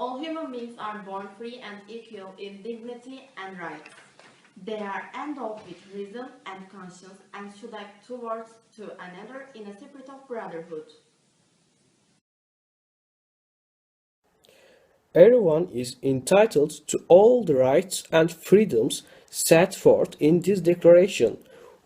All human beings are born free and equal in dignity and rights. They are endowed with reason and conscience and should act towards to another in a spirit of brotherhood. Everyone is entitled to all the rights and freedoms set forth in this declaration,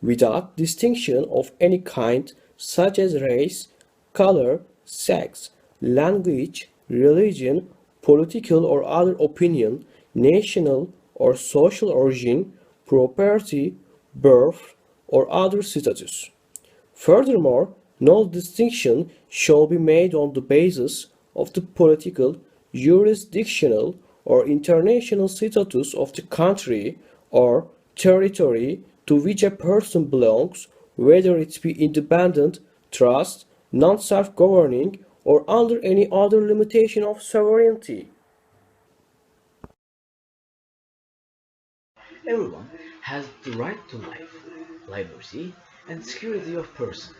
without distinction of any kind, such as race, color, sex, language, religion, political or other opinion, national or social origin, property, birth, or other status. Furthermore, no distinction shall be made on the basis of the political, jurisdictional, or international status of the country or territory to which a person belongs, whether it be independent, trust, non-self-governing, or under any other limitation of sovereignty. Everyone has the right to life, liberty, and security of person.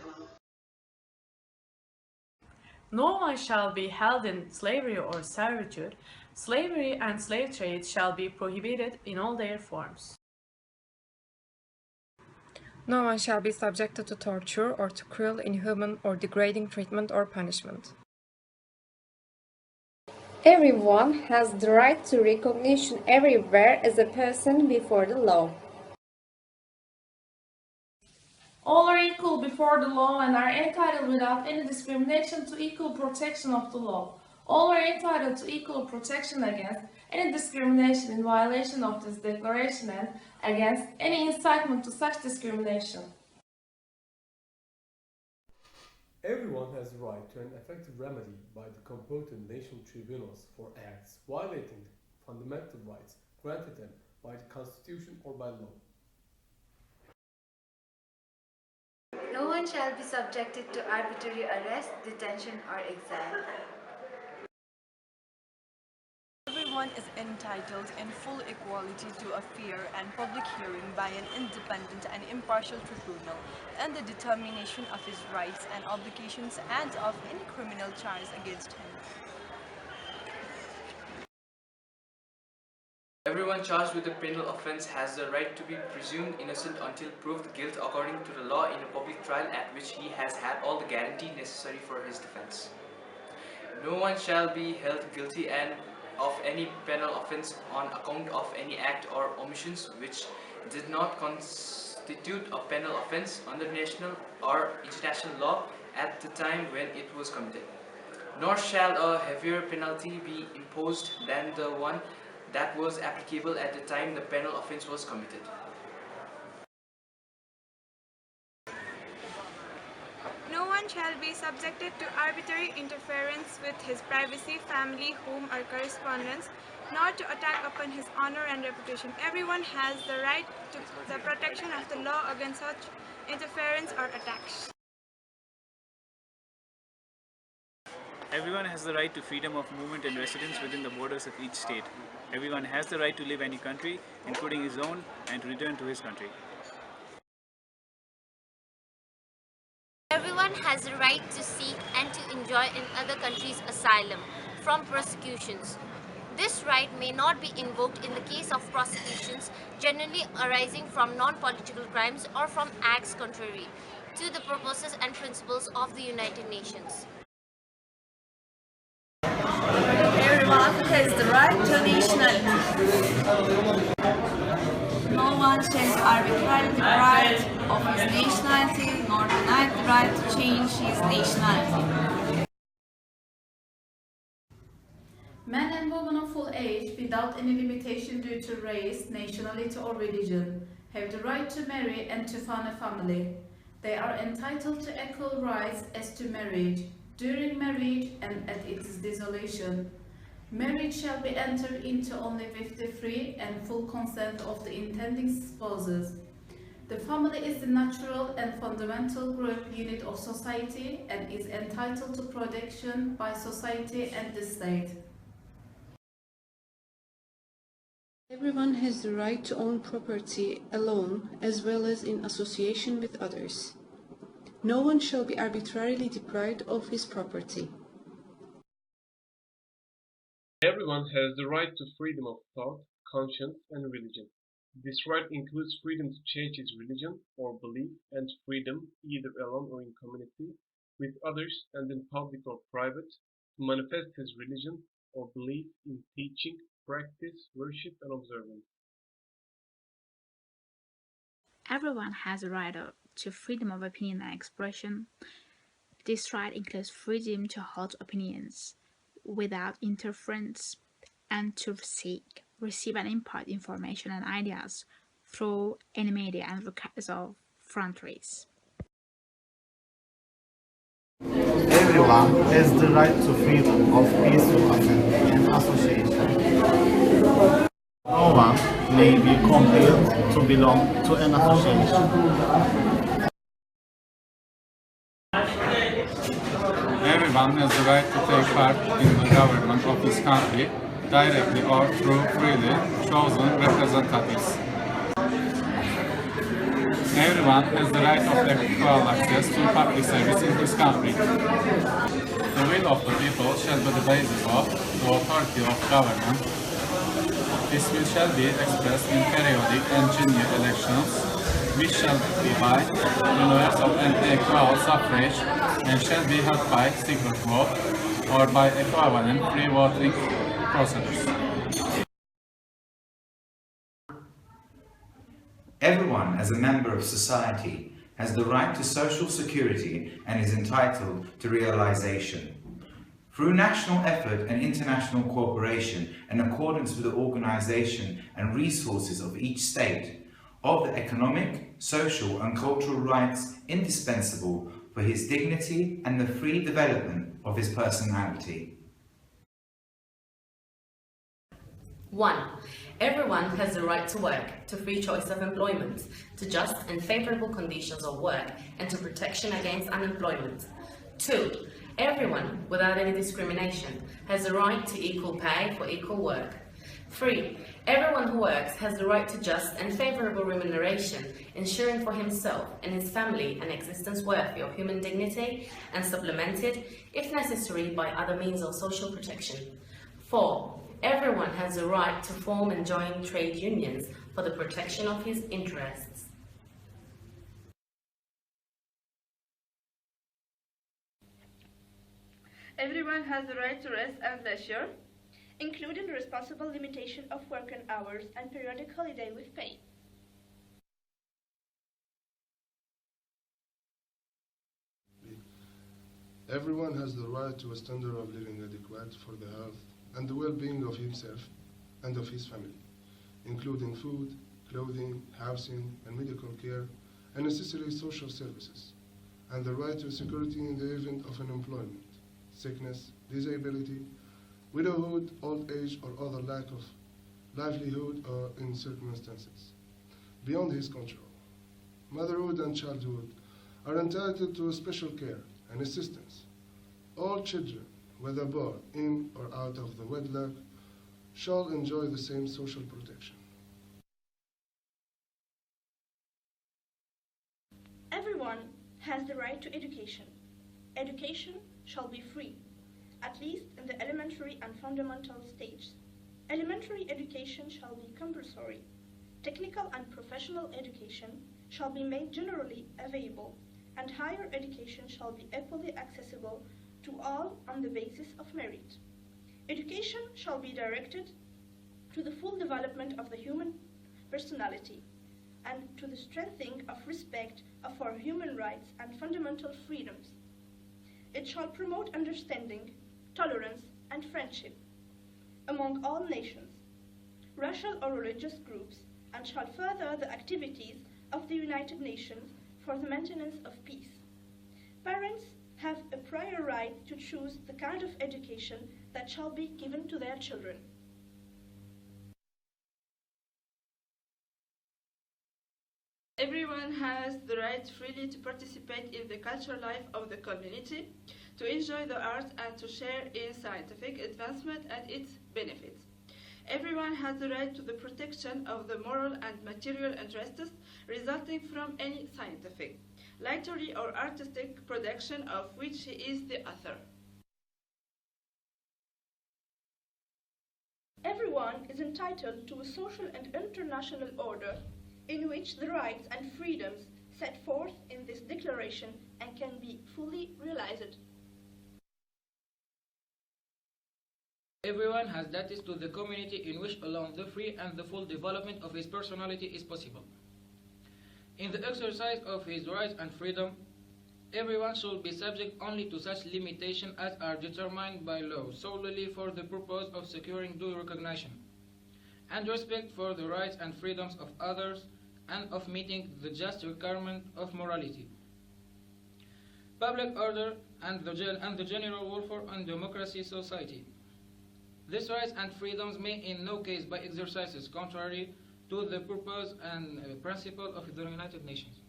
No one shall be held in slavery or servitude. Slavery and slave trade shall be prohibited in all their forms. No one shall be subjected to torture or to cruel, inhuman, or degrading treatment or punishment. Everyone has the right to recognition everywhere as a person before the law. All are equal before the law and are entitled without any discrimination to equal protection of the law. All are entitled to equal protection against any discrimination in violation of this declaration and against any incitement to such discrimination. Everyone has the right to an effective remedy by the competent national tribunals for acts violating fundamental rights granted them by the Constitution or by law. No one shall be subjected to arbitrary arrest, detention, or exile. Everyone is entitled in full equality to a fair and public hearing by an independent and impartial tribunal, and the determination of his rights and obligations and of any criminal charge against him. Everyone charged with a penal offence has the right to be presumed innocent until proved guilt according to the law in a public trial at which he has had all the guarantee necessary for his defence. No one shall be held guilty of any penal offence on account of any act or omissions which did not constitute a penal offence under national or international law at the time when it was committed. Nor shall a heavier penalty be imposed than the one that was applicable at the time the penal offence was committed. No one shall be subjected to arbitrary interference with his privacy, family, home, or correspondence, nor to attack upon his honor and reputation. Everyone has the right to the protection of the law against such interference or attacks. Everyone has the right to freedom of movement and residence within the borders of each state. Everyone has the right to live any country, including his own, and to return to his country. Everyone has the right to seek and to enjoy in other countries asylum from persecutions. This right may not be invoked in the case of prosecutions generally arising from non-political crimes or from acts contrary to the purposes and principles of the United Nations. Everyone has the right to nationality. No one shall be arbitrarily deprived of his nationality nor denied the right to change his nationality. Men and women of full age, without any limitation due to race, nationality or religion, have the right to marry and to found a family. They are entitled to equal rights as to marriage, during marriage and at its dissolution. Marriage shall be entered into only with the free and full consent of the intending spouses. The family is the natural and fundamental group unit of society and is entitled to protection by society and the state. Everyone has the right to own property alone as well as in association with others. No one shall be arbitrarily deprived of his property. Everyone Everyone has the right to freedom of thought, conscience, and religion. This right includes freedom to change his religion or belief and freedom, either alone or in community, with others and in public or private, to manifest his religion or belief in teaching, practice, worship, and observance. Everyone has a right to freedom of opinion and expression. This right includes freedom to hold opinions without interference and to seek, receive and impart information and ideas through any media and regardless of frontiers. Everyone has the right to freedom of peaceful assembly and association. No one may be compelled to belong to an association. Everyone has the right to take part in the government of his country, directly or through freely chosen representatives. Everyone has the right of equal access to public service in his country. The will of the people shall be the basis of the authority of government. This will shall be expressed in periodic and general elections, which shall be by universal and equal suffrage, and shall be held by secret vote or by equivalent free voting procedures. Everyone, as a member of society, has the right to social security and is entitled to realization. Through national effort and international cooperation, in accordance with the organization and resources of each state, of the economic, social and cultural rights indispensable for his dignity and the free development of his personality. 1. Everyone has the right to work, to free choice of employment, to just and favorable conditions of work, and to protection against unemployment. 2. Everyone, without any discrimination, has the right to equal pay for equal work. 3. Everyone who works has the right to just and favorable remuneration, ensuring for himself and his family an existence worthy of human dignity and supplemented, if necessary, by other means of social protection. 4. Everyone has the right to form and join trade unions for the protection of his interests. Everyone has the right to rest and leisure, including the responsible limitation of working hours and periodic holiday with pay. Everyone has the right to a standard of living adequate for the health and the well-being of himself and of his family, including food, clothing, housing, and medical care, and necessary social services, and the right to security in the event of unemployment, sickness, disability, widowhood, old age, or other lack of livelihood or in circumstances beyond his control. Motherhood and childhood are entitled to special care and assistance. All children, whether born in or out of the wedlock, shall enjoy the same social protection. Everyone has the right to education. Education shall be free, at least in the elementary and fundamental stage. Elementary education shall be compulsory. Technical and professional education shall be made generally available, and higher education shall be equally accessible to all on the basis of merit. Education shall be directed to the full development of the human personality and to the strengthening of respect for human rights and fundamental freedoms. It shall promote understanding, tolerance, and friendship among all nations, racial or religious groups, and shall further the activities of the United Nations for the maintenance of peace. Parents have a prior right to choose the kind of education that shall be given to their children. Everyone has the right freely to participate in the cultural life of the community, to enjoy the arts and to share in scientific advancement and its benefits. Everyone has the right to the protection of the moral and material interests resulting from any scientific, literary or artistic production of which he is the author. Everyone is entitled to a social and international order in which the rights and freedoms set forth in this declaration and can be fully realized. Everyone has access to the community in which alone the free and the full development of his personality is possible. In the exercise of his rights and freedom, everyone should be subject only to such limitations as are determined by law solely for the purpose of securing due recognition and respect for the rights and freedoms of others and of meeting the just requirement of morality, public order, and the general welfare and democracy society. These rights and freedoms may in no case be exercises contrary to the purpose and principle of the United Nations.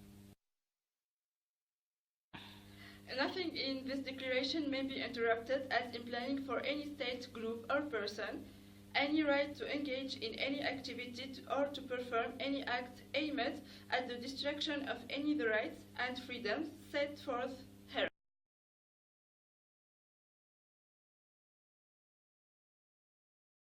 Nothing in this declaration may be interrupted as implying for any state, group, or person any right to engage in any activity or to perform any act aimed at the destruction of any of the rights and freedoms set forth